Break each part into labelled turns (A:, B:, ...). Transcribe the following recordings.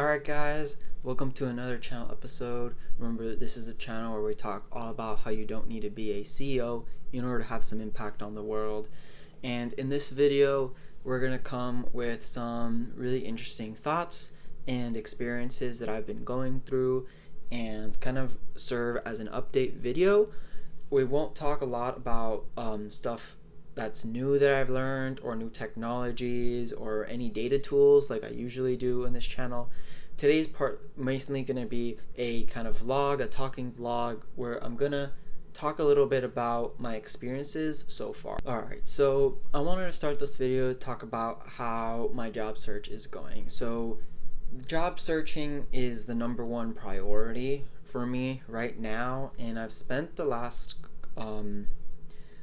A: Alright, guys, welcome to another channel episode. Remember, this is a channel where we talk all about how you don't need to be a CEO in order to have some impact on the world. And in this video, we're going to come with some really interesting thoughts and experiences that I've been going through and kind of serve as an update video. We won't talk a lot about stuff that's new that I've learned or new technologies or any data tools like I usually do in this channel. Today's part mainly going to be a kind of vlog, a talking vlog, where I'm going to talk a little bit about my experiences so far. Alright, so I wanted to start this video to talk about how my job search is going. So job searching is the number one priority for me right now, and I've spent the last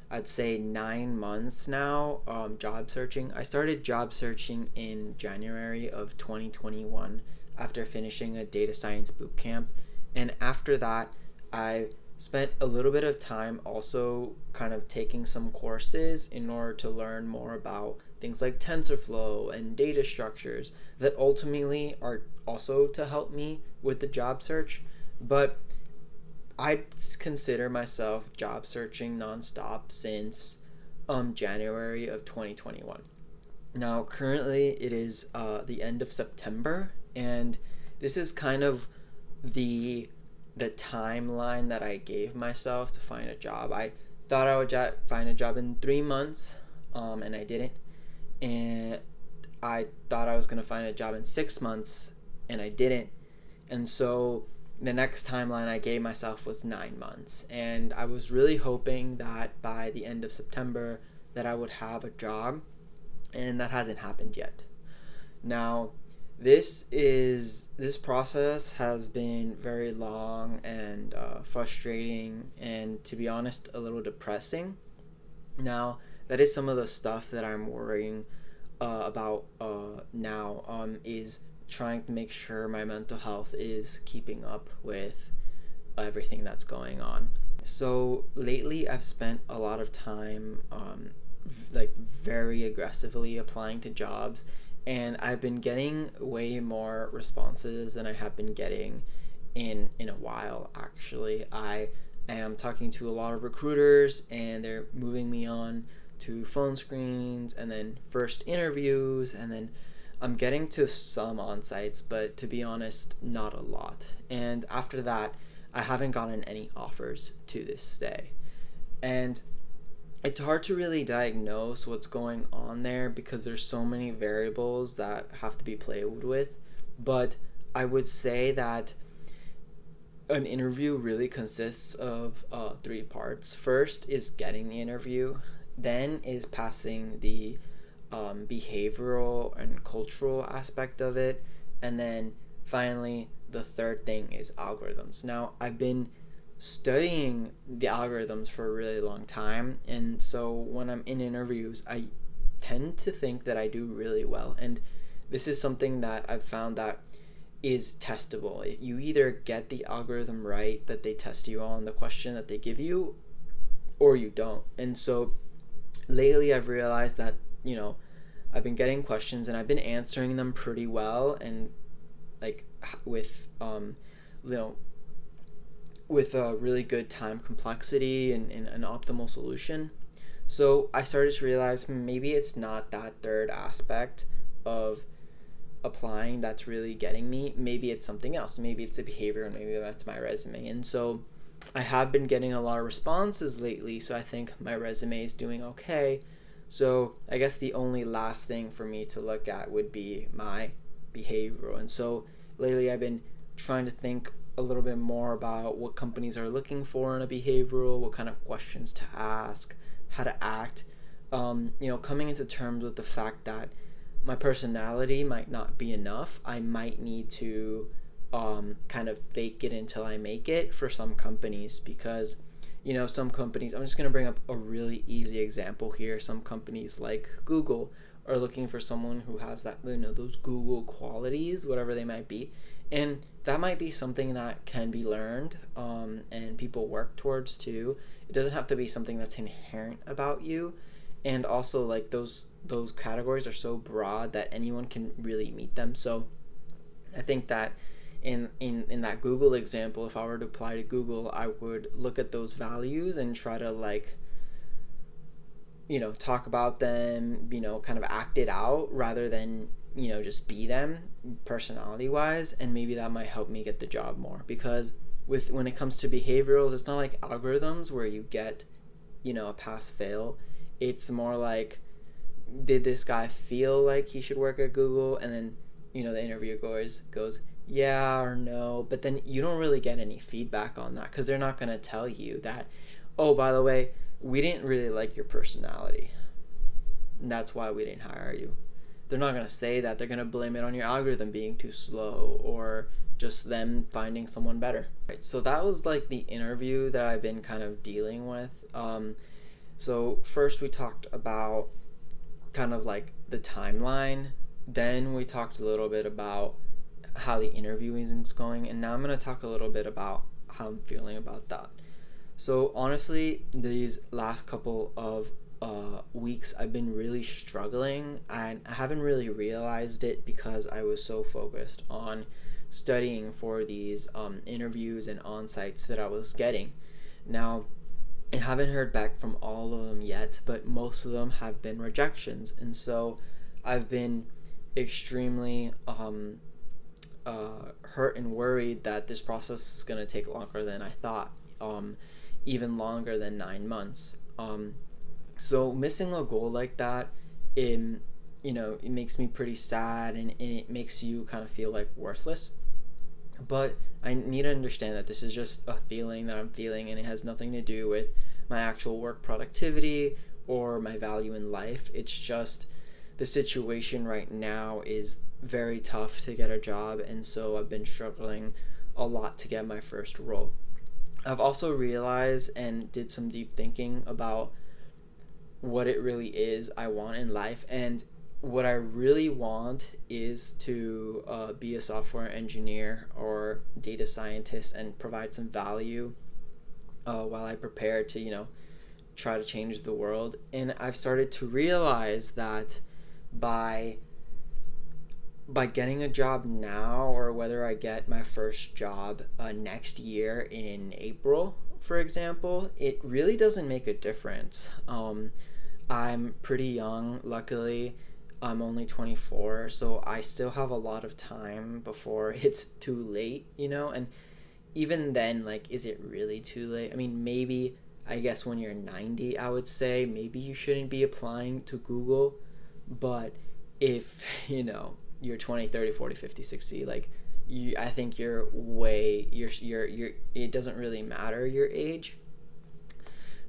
A: I'd say 9 months now job searching. I started job searching in January of 2021 after finishing a data science bootcamp, and after that I spent a little bit of time also kind of taking some courses in order to learn more about things like TensorFlow and data structures that ultimately are also to help me with the job search. But I consider myself job searching nonstop since January of 2021. Now, currently it is the end of September, and this is kind of the timeline that I gave myself to find a job. I thought I would find a job in 3 months, and I didn't. And I thought I was going to find a job in 6 months, and I didn't. And so the next timeline I gave myself was 9 months, and I was really hoping that by the end of September that I would have a job, and that hasn't happened yet. Now, this process has been very long and frustrating, and to be honest, a little depressing. Now, that is some of the stuff that I'm worrying about now, is trying to make sure my mental health is keeping up with everything that's going on. So lately I've spent a lot of time very aggressively applying to jobs, and I've been getting way more responses than I have been getting in a while. Actually, I am talking to a lot of recruiters, and they're moving me on to phone screens and then first interviews, and then I'm getting to some on-sites, but to be honest, not a lot. And after that, I haven't gotten any offers to this day. And it's hard to really diagnose what's going on there because there's so many variables that have to be played with. But I would say that an interview really consists of 3 parts. First is getting the interview, then is passing the behavioral and cultural aspect of it, and then finally the third thing is algorithms. Now, I've been studying the algorithms for a really long time, and so when I'm in interviews I tend to think that I do really well, and this is something that I've found that is testable. You either get the algorithm right that they test you on, the question that they give you, or you don't. And so lately I've realized that I've been getting questions and I've been answering them pretty well, and with with a really good time complexity and an optimal solution. So I started to realize maybe it's not that third aspect of applying that's really getting me. Maybe it's something else. Maybe it's the behavior, and maybe that's my resume. And so I have been getting a lot of responses lately, so I think my resume is doing okay. So I guess the only last thing for me to look at would be my behavioral. And so lately I've been trying to think a little bit more about what companies are looking for in a behavioral, what kind of questions to ask, how to act, coming into terms with the fact that my personality might not be enough. I might need to kind of fake it until I make it for some companies, because some companies, I'm just going to bring up a really easy example here. Some companies like Google are looking for someone who has that, those Google qualities, whatever they might be. And that might be something that can be learned, and people work towards too. It doesn't have to be something that's inherent about you. And also, those categories are so broad that anyone can really meet them. So I think that in that Google example, if I were to apply to Google, I would look at those values and try to like, talk about them, kind of act it out rather than, just be them personality wise. And maybe that might help me get the job more, because when it comes to behaviorals, it's not like algorithms where you get, a pass fail. It's more like, did this guy feel like he should work at Google? And then, the interviewer goes yeah or no, but then you don't really get any feedback on that, because they're not going to tell you that, oh, by the way, we didn't really like your personality, and that's why we didn't hire you. They're not going to say that. They're going to blame it on your algorithm being too slow, or just them finding someone better. Right, so that was like the interview that I've been kind of dealing with. So first we talked about kind of like the timeline. Then we talked a little bit about how the interviewing is going, and now I'm going to talk a little bit about how I'm feeling about that. So honestly, these last couple of weeks I've been really struggling, and I haven't really realized it because I was so focused on studying for these interviews and on-sites that I was getting. Now, I haven't heard back from all of them yet, but most of them have been rejections, and so I've been extremely hurt and worried that this process is going to take longer than I thought, even longer than 9 months. So missing a goal like that, it makes me pretty sad, and it makes you kind of feel like worthless. But I need to understand that this is just a feeling that I'm feeling, and it has nothing to do with my actual work productivity or my value in life. It's just the situation right now is very tough to get a job, and so I've been struggling a lot to get my first role. I've also realized and did some deep thinking about what it really is I want in life, and what I really want is to be a software engineer or data scientist and provide some value while I prepare to, try to change the world. And I've started to realize that by getting a job now, or whether I get my first job next year in April, for example, it really doesn't make a difference. I'm pretty young, luckily. I'm only 24, so I still have a lot of time before it's too late, and even then, like, is it really too late? I mean, maybe, I guess when you're 90, I would say maybe you shouldn't be applying to Google, but if, you're 20, 30, 40, 50, 60, like, I think you're it doesn't really matter your age.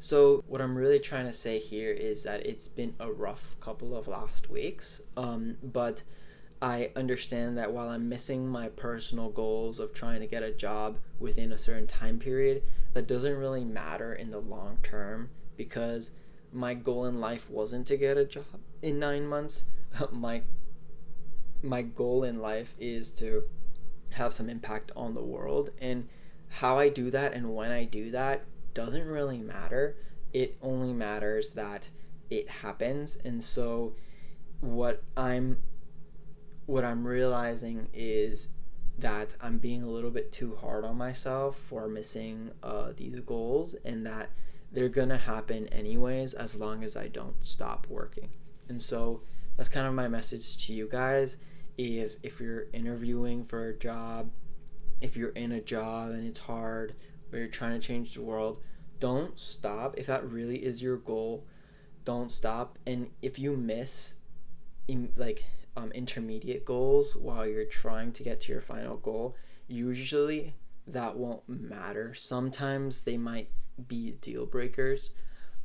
A: So what I'm really trying to say here is that it's been a rough couple of last weeks, but I understand that while I'm missing my personal goals of trying to get a job within a certain time period, that doesn't really matter in the long term, because my goal in life wasn't to get a job in 9 months. My goal in life is to have some impact on the world, and how I do that and when I do that doesn't really matter. It only matters that it happens. And so what I'm realizing is that I'm being a little bit too hard on myself for missing these goals, and that they're gonna happen anyways as long as I don't stop working. And so that's kind of my message to you guys, is if you're interviewing for a job, if you're in a job and it's hard, or you're trying to change the world, don't stop. If that really is your goal, don't stop. And if you miss intermediate goals while you're trying to get to your final goal, usually that won't matter. Sometimes they might be deal breakers,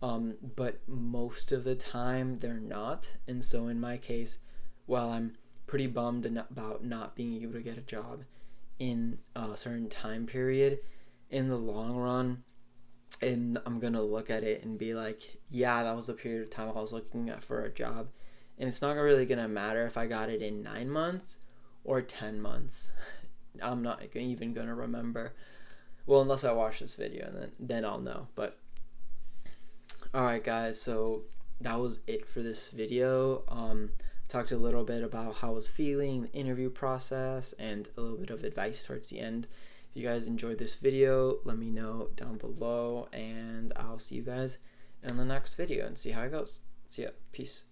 A: but most of the time they're not. And so in my case, while I'm pretty bummed about not being able to get a job in a certain time period, in the long run, and I'm gonna look at it and be like, yeah, that was the period of time I was looking at for a job, and it's not really gonna matter if I got it in 9 months or 10 months. I'm not even gonna remember, well, unless I watch this video, and then I'll know. But alright guys, so that was it for this video. talked a little bit about how I was feeling, the interview process, and a little bit of advice towards the end. If you guys enjoyed this video, let me know down below, and I'll see you guys in the next video and see how it goes. See ya. Peace.